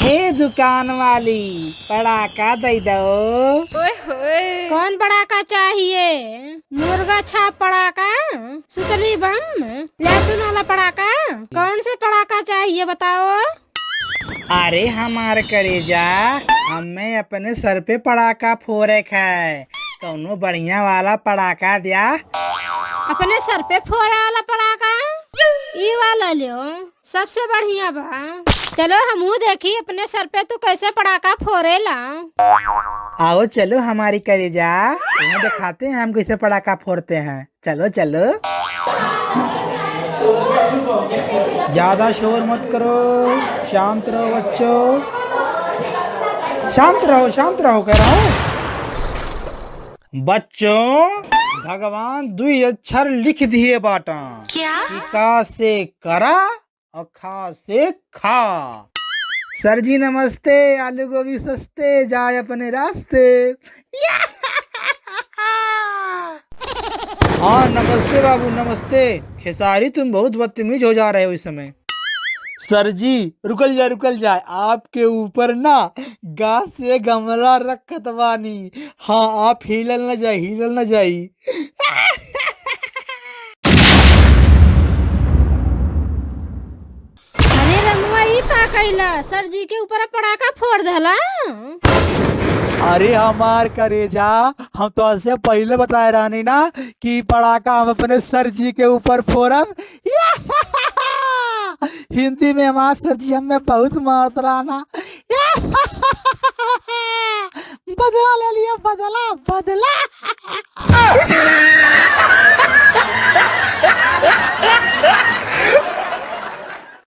हे दुकान वाली, पड़ाका दे दो। ओए होए, कौन पड़ाका चाहिए? मुर्गा छाप पड़ाका, सुतली बम, लहसुन वाला पड़ाका, कौन से पड़ाका चाहिए बताओ? अरे हमार करेजा, हमें अपने सर पे पड़ाका फोड़े है, कौनो बढ़िया वाला पड़ाका दिया। अपने सर पे फोड़ा वाला पड़ाका ई वाला लियो, सबसे बढ़िया बा। चलो हमू देखी अपने सर पे तू कैसे पड़ाका फोड़ेला। आओ चलो हमारी करेजा, तुम्हें दिखाते हैं हम कैसे पड़ाका फोड़ते हैं। चलो चलो। ज्यादा शोर मत करो, शांत रहो बच्चों, शांत रहो कह रहा हूँ। बच्चों, भगवान दुई अक्षर लिख दिए बाटा, क्या? कि का से करा और खा से खा। सर जी नमस्ते, आलू गोभी सस्ते, जाए अपने रास्ते। हाँ नमस्ते बाबू नमस्ते। खेसारी तुम बहुत बदतमीज हो जा रहे हो इस समय। सर जी रुकल जाए, आपके ऊपर ना गाछ से गमला रखत बानी। हाँ आप हिलल न जाई। अरे रमुआ ई का कैला, सर जी के ऊपर पड़ाका फोड़ देला। अरे हमार करेजा, हम तो ऐसे पहले बताए रहनी ना कि पड़ाका हम अपने सर जी के ऊपर फोड़ब। हिंदी में हमार सर जी हमें बहुत मारत रहना। बदला ले लिया, बदला।